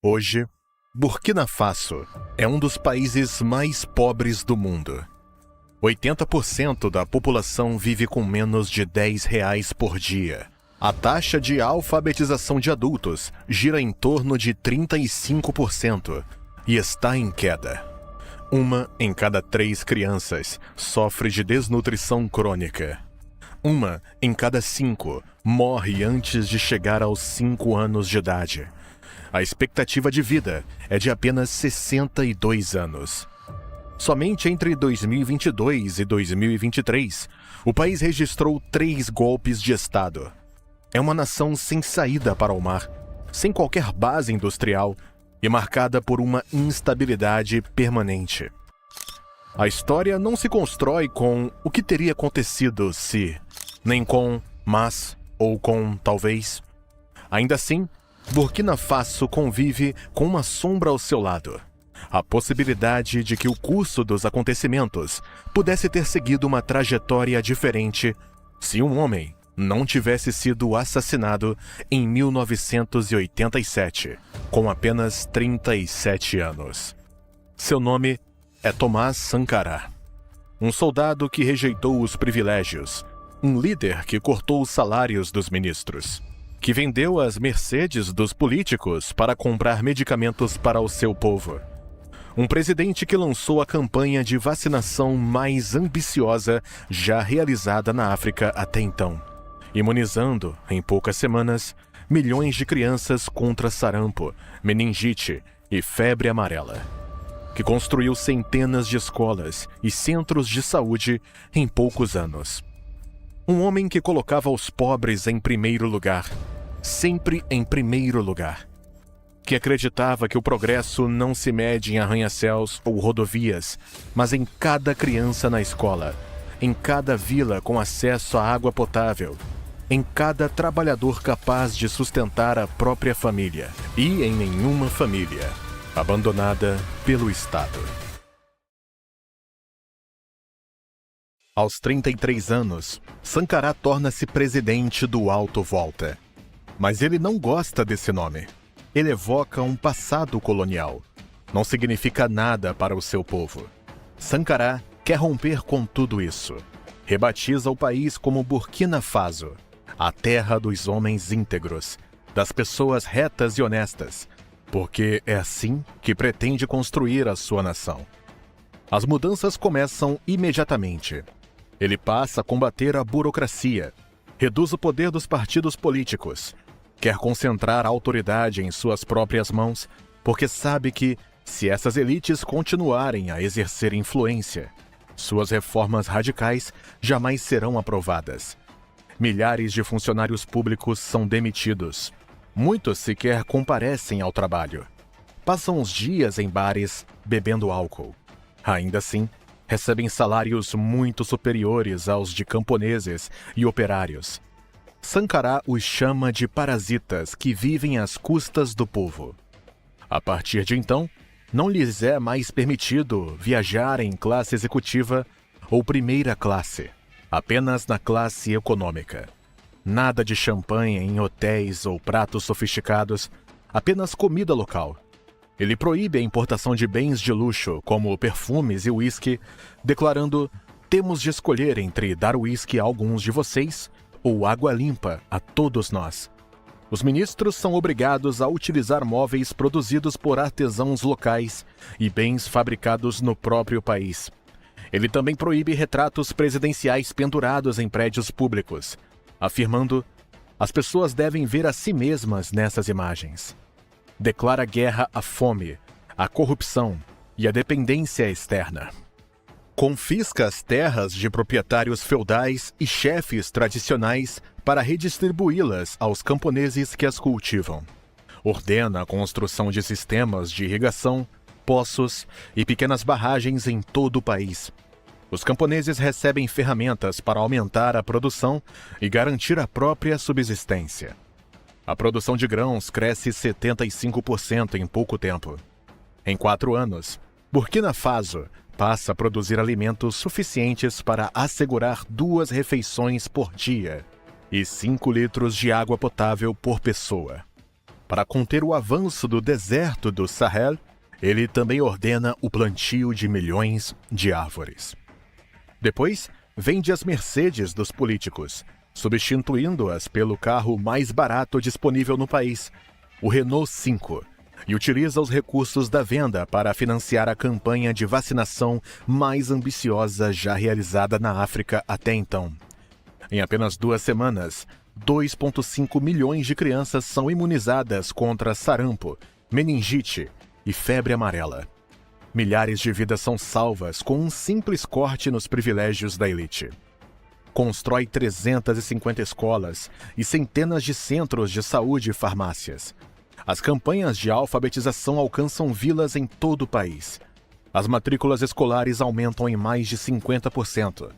Hoje, Burkina Faso é um dos países mais pobres do mundo. 80% da população vive com menos de R$ 10 por dia. A taxa de alfabetização de adultos gira em torno de 35% e está em queda. 1 em cada 3 crianças sofre de desnutrição crônica. 1 em cada 5 morre antes de chegar aos 5 anos de idade. A expectativa de vida é de apenas 62 anos. Somente entre 2022 e 2023, o país registrou 3 golpes de Estado. É uma nação sem saída para o mar, sem qualquer base industrial e marcada por uma instabilidade permanente. A história não se constrói com o que teria acontecido se, nem com mas ou com talvez. Ainda assim, Burkina Faso convive com uma sombra ao seu lado. A possibilidade de que o curso dos acontecimentos pudesse ter seguido uma trajetória diferente se um homem não tivesse sido assassinado em 1987, com apenas 37 anos. Seu nome é Thomas Sankara, um soldado que rejeitou os privilégios, um líder que cortou os salários dos ministros, que vendeu as Mercedes dos políticos para comprar medicamentos para o seu povo. Um presidente que lançou a campanha de vacinação mais ambiciosa já realizada na África até então, imunizando, em poucas semanas, milhões de crianças contra sarampo, meningite e febre amarela. Que construiu centenas de escolas e centros de saúde em poucos anos. Um homem que colocava os pobres em primeiro lugar, sempre em primeiro lugar. Que acreditava que o progresso não se mede em arranha-céus ou rodovias, mas em cada criança na escola, em cada vila com acesso à água potável, em cada trabalhador capaz de sustentar a própria família e em nenhuma família abandonada pelo Estado. Aos 33 anos, Sankara torna-se presidente do Alto Volta. Mas ele não gosta desse nome. Ele evoca um passado colonial. Não significa nada para o seu povo. Sankara quer romper com tudo isso. Rebatiza o país como Burkina Faso, a terra dos homens íntegros, das pessoas retas e honestas, porque é assim que pretende construir a sua nação. As mudanças começam imediatamente. Ele passa a combater a burocracia, reduz o poder dos partidos políticos, quer concentrar a autoridade em suas próprias mãos, porque sabe que, se essas elites continuarem a exercer influência, suas reformas radicais jamais serão aprovadas. Milhares de funcionários públicos são demitidos. Muitos sequer comparecem ao trabalho. Passam os dias em bares bebendo álcool. Ainda assim, recebem salários muito superiores aos de camponeses e operários. Sankara os chama de parasitas que vivem às custas do povo. A partir de então, não lhes é mais permitido viajar em classe executiva ou primeira classe, apenas na classe econômica. Nada de champanhe em hotéis ou pratos sofisticados, apenas comida local. Ele proíbe a importação de bens de luxo, como perfumes e uísque, declarando: temos de escolher entre dar uísque a alguns de vocês ou água limpa a todos nós. Os ministros são obrigados a utilizar móveis produzidos por artesãos locais e bens fabricados no próprio país. Ele também proíbe retratos presidenciais pendurados em prédios públicos, afirmando: as pessoas devem ver a si mesmas nessas imagens. Declara guerra à fome, à corrupção e à dependência externa. Confisca as terras de proprietários feudais e chefes tradicionais para redistribuí-las aos camponeses que as cultivam. Ordena a construção de sistemas de irrigação, poços e pequenas barragens em todo o país. Os camponeses recebem ferramentas para aumentar a produção e garantir a própria subsistência. A produção de grãos cresce 75% em pouco tempo. Em 4 anos, Burkina Faso passa a produzir alimentos suficientes para assegurar 2 refeições por dia e 5 litros de água potável por pessoa. Para conter o avanço do deserto do Sahel, ele também ordena o plantio de milhões de árvores. Depois, vende as Mercedes dos políticos, substituindo-as pelo carro mais barato disponível no país, o Renault 5, e utiliza os recursos da venda para financiar a campanha de vacinação mais ambiciosa já realizada na África até então. Em apenas 2 semanas, 2,5 milhões de crianças são imunizadas contra sarampo, meningite e febre amarela. Milhares de vidas são salvas com um simples corte nos privilégios da elite. Constrói 350 escolas e centenas de centros de saúde e farmácias. As campanhas de alfabetização alcançam vilas em todo o país. As matrículas escolares aumentam em mais de 50%.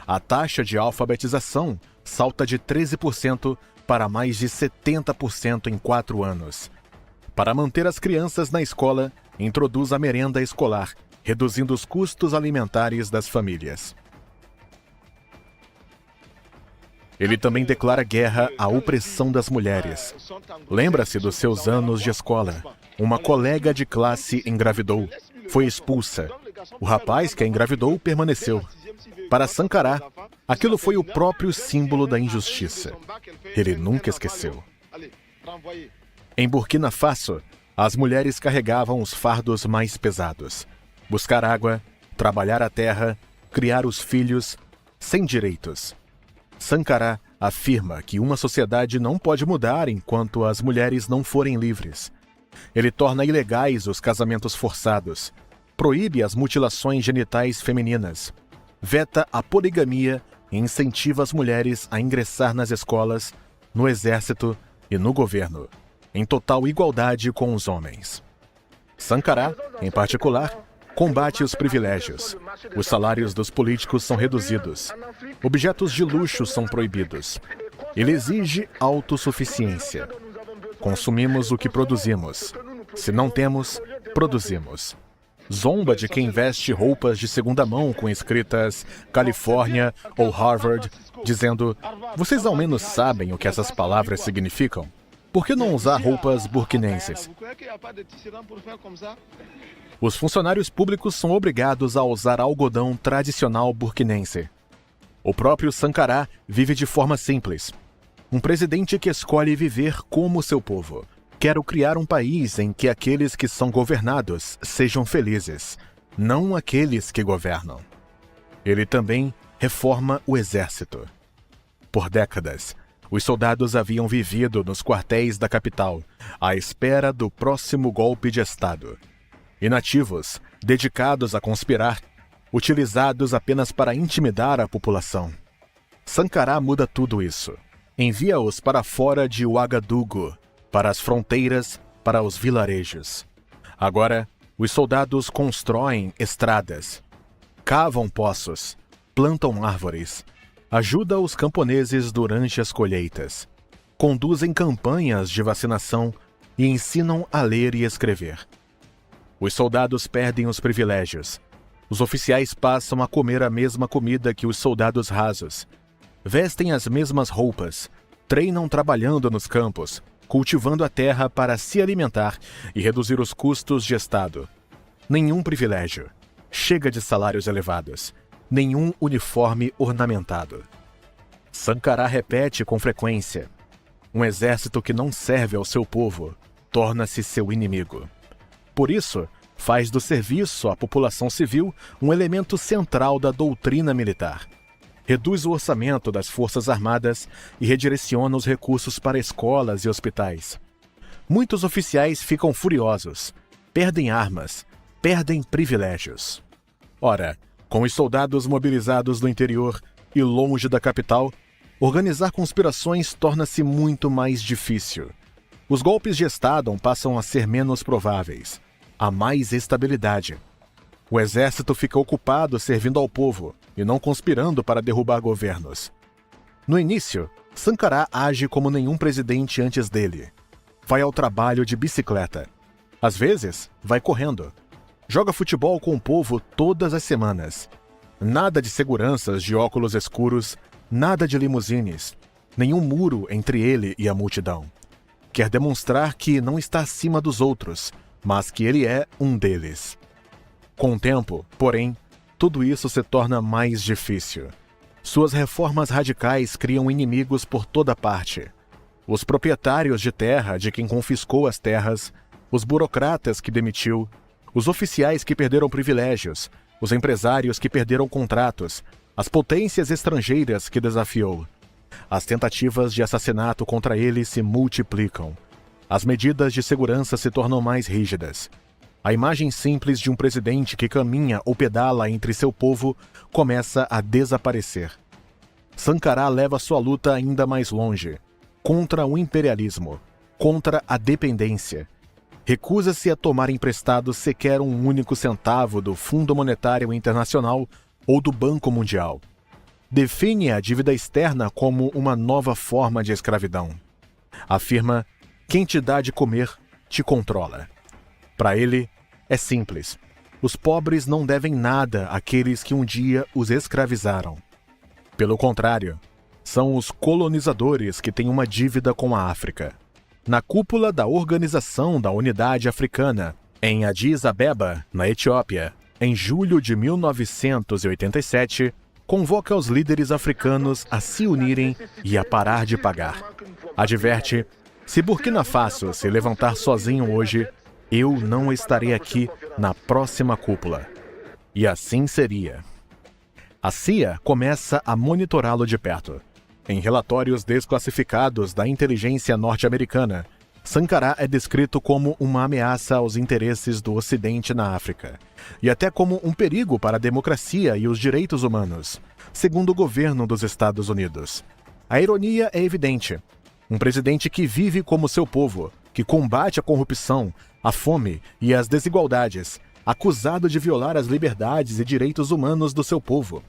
A taxa de alfabetização salta de 13% para mais de 70% em 4 anos. Para manter as crianças na escola, introduz a merenda escolar, reduzindo os custos alimentares das famílias. Ele também declara guerra à opressão das mulheres. Lembra-se dos seus anos de escola. Uma colega de classe engravidou. Foi expulsa. O rapaz que a engravidou permaneceu. Para Sankara, aquilo foi o próprio símbolo da injustiça. Ele nunca esqueceu. Em Burkina Faso, as mulheres carregavam os fardos mais pesados. Buscar água, trabalhar a terra, criar os filhos, sem direitos. Sankara afirma que uma sociedade não pode mudar enquanto as mulheres não forem livres. Ele torna ilegais os casamentos forçados, proíbe as mutilações genitais femininas, veta a poligamia e incentiva as mulheres a ingressar nas escolas, no exército e no governo, em total igualdade com os homens. Sankara, em particular, combate os privilégios. Os salários dos políticos são reduzidos. Objetos de luxo são proibidos. Ele exige autossuficiência. Consumimos o que produzimos. Se não temos, produzimos. Zomba de quem veste roupas de segunda mão com escritas Califórnia ou Harvard, dizendo: "Vocês ao menos sabem o que essas palavras significam? Por que não usar roupas burkinenses?" Os funcionários públicos são obrigados a usar algodão tradicional burkinense. O próprio Sankara vive de forma simples. Um presidente que escolhe viver como seu povo. Quero criar um país em que aqueles que são governados sejam felizes, não aqueles que governam. Ele também reforma o exército. Por décadas, os soldados haviam vivido nos quartéis da capital, à espera do próximo golpe de Estado. Inativos, dedicados a conspirar, utilizados apenas para intimidar a população. Sankara muda tudo isso. Envia-os para fora de Ouagadougou, para as fronteiras, para os vilarejos. Agora, os soldados constroem estradas, cavam poços, plantam árvores, ajudam os camponeses durante as colheitas, conduzem campanhas de vacinação e ensinam a ler e escrever. Os soldados perdem os privilégios. Os oficiais passam a comer a mesma comida que os soldados rasos. Vestem as mesmas roupas, treinam trabalhando nos campos, cultivando a terra para se alimentar e reduzir os custos de Estado. Nenhum privilégio. Chega de salários elevados. Nenhum uniforme ornamentado. Sankara repete com frequência: um exército que não serve ao seu povo torna-se seu inimigo. Por isso, faz do serviço à população civil um elemento central da doutrina militar. Reduz o orçamento das Forças Armadas e redireciona os recursos para escolas e hospitais. Muitos oficiais ficam furiosos, perdem armas, perdem privilégios. Ora, com os soldados mobilizados no interior e longe da capital, organizar conspirações torna-se muito mais difícil. Os golpes de Estado passam a ser menos prováveis. Há mais estabilidade. O exército fica ocupado servindo ao povo e não conspirando para derrubar governos. No início, Sankara age como nenhum presidente antes dele. Vai ao trabalho de bicicleta. Às vezes, vai correndo. Joga futebol com o povo todas as semanas. Nada de seguranças de óculos escuros, nada de limusines, nenhum muro entre ele e a multidão. quer demonstrar que não está acima dos outros, mas que ele é um deles. Com o tempo, porém, tudo isso se torna mais difícil. Suas reformas radicais criam inimigos por toda parte. Os proprietários de terra de quem confiscou as terras, os burocratas que demitiu, os oficiais que perderam privilégios, os empresários que perderam contratos, as potências estrangeiras que desafiou. As tentativas de assassinato contra ele se multiplicam. As medidas de segurança se tornam mais rígidas. A imagem simples de um presidente que caminha ou pedala entre seu povo começa a desaparecer. Sankara leva sua luta ainda mais longe, contra o imperialismo, contra a dependência. Recusa-se a tomar emprestado sequer um único centavo do Fundo Monetário Internacional ou do Banco Mundial. Define a dívida externa como uma nova forma de escravidão. Afirma: quem te dá de comer, te controla. Para ele, é simples. Os pobres não devem nada àqueles que um dia os escravizaram. Pelo contrário, são os colonizadores que têm uma dívida com a África. Na cúpula da Organização da Unidade Africana, em Addis Abeba, na Etiópia, em julho de 1987, convoca os líderes africanos a se unirem e a parar de pagar. Adverte: se Burkina Faso se levantar sozinho hoje, eu não estarei aqui na próxima cúpula. E assim seria. A CIA começa a monitorá-lo de perto. Em relatórios desclassificados da inteligência norte-americana, Sankara é descrito como uma ameaça aos interesses do Ocidente na África, e até como um perigo para a democracia e os direitos humanos, segundo o governo dos Estados Unidos. A ironia é evidente. Um presidente que vive como seu povo, que combate a corrupção, a fome e as desigualdades, acusado de violar as liberdades e direitos humanos do seu povo.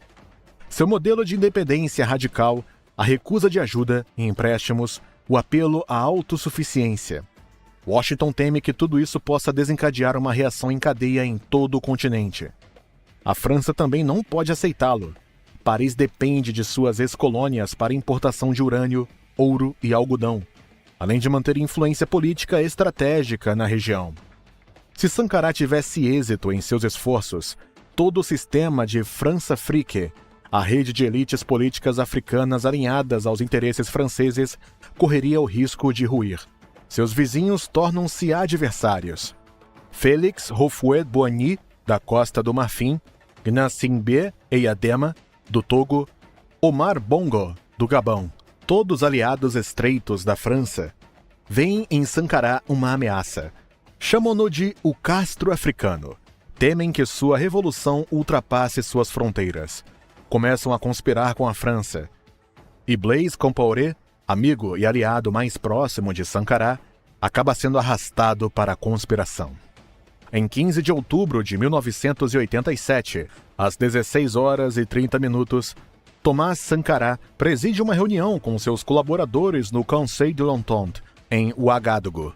Seu modelo de independência radical, a recusa de ajuda e empréstimos, o apelo à autossuficiência. Washington teme que tudo isso possa desencadear uma reação em cadeia em todo o continente. A França também não pode aceitá-lo. Paris depende de suas ex-colônias para importação de urânio, ouro e algodão, além de manter influência política estratégica na região. Se Sankara tivesse êxito em seus esforços, todo o sistema de France-Afrique, a rede de elites políticas africanas alinhadas aos interesses franceses, correria o risco de ruir. Seus vizinhos tornam-se adversários. Félix Houphouët-Boigny, da Costa do Marfim, Gnassingbé Eyadema, do Togo, Omar Bongo, do Gabão, todos aliados estreitos da França, veem em Sankara uma ameaça. Chamam-no de o Castro africano. Temem que sua revolução ultrapasse suas fronteiras. Começam a conspirar com a França. E Blaise Compaoré, amigo e aliado mais próximo de Sankara, acaba sendo arrastado para a conspiração. Em 15 de outubro de 1987, às 16h30, Thomas Sankara preside uma reunião com seus colaboradores no Conseil de l'Entente, em Ouagadougou.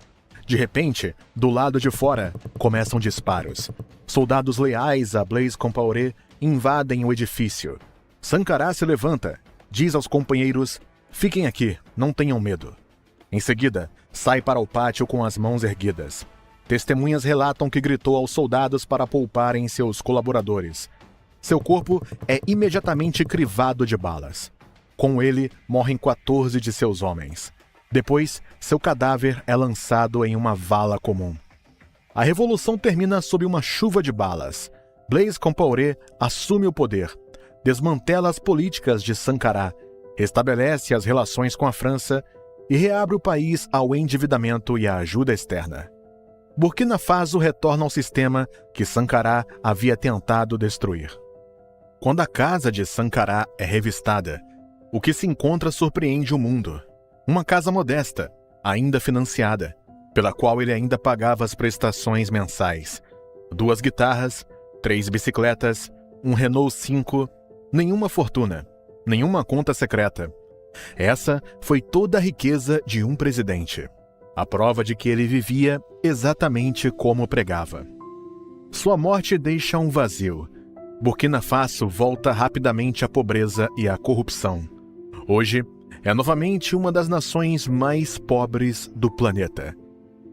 De repente, do lado de fora, começam disparos. Soldados leais a Blaise Compaoré invadem o edifício. Sankara se levanta, diz aos companheiros: fiquem aqui, não tenham medo. Em seguida, sai para o pátio com as mãos erguidas. Testemunhas relatam que gritou aos soldados para pouparem seus colaboradores. Seu corpo é imediatamente crivado de balas. Com ele, morrem 14 de seus homens. Depois, seu cadáver é lançado em uma vala comum. A revolução termina sob uma chuva de balas. Blaise Compaoré assume o poder, desmantela as políticas de Sankara, restabelece as relações com a França e reabre o país ao endividamento e à ajuda externa. Burkina Faso retorna ao sistema que Sankara havia tentado destruir. Quando a casa de Sankara é revistada, o que se encontra surpreende o mundo. Uma casa modesta, ainda financiada, pela qual ele ainda pagava as prestações mensais. 2 guitarras, 3 bicicletas, um Renault 5, nenhuma fortuna, nenhuma conta secreta. Essa foi toda a riqueza de um presidente. A prova de que ele vivia exatamente como pregava. Sua morte deixa um vazio. Burkina Faso volta rapidamente à pobreza e à corrupção. Hoje, é novamente uma das nações mais pobres do planeta.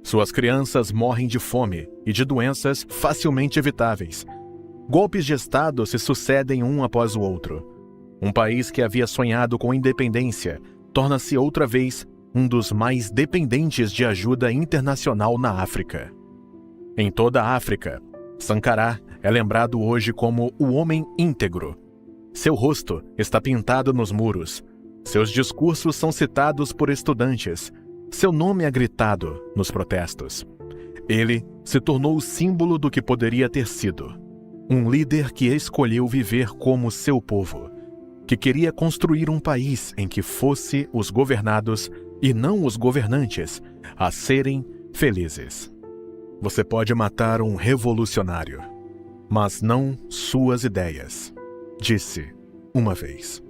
Suas crianças morrem de fome e de doenças facilmente evitáveis. Golpes de Estado se sucedem um após o outro. Um país que havia sonhado com independência torna-se outra vez um dos mais dependentes de ajuda internacional na África. Em toda a África, Sankara é lembrado hoje como o homem íntegro. Seu rosto está pintado nos muros. Seus discursos são citados por estudantes. Seu nome é gritado nos protestos. Ele se tornou o símbolo do que poderia ter sido. Um líder que escolheu viver como seu povo, que queria construir um país em que fosse os governados e não os governantes a serem felizes. Você pode matar um revolucionário, mas não suas ideias, disse uma vez.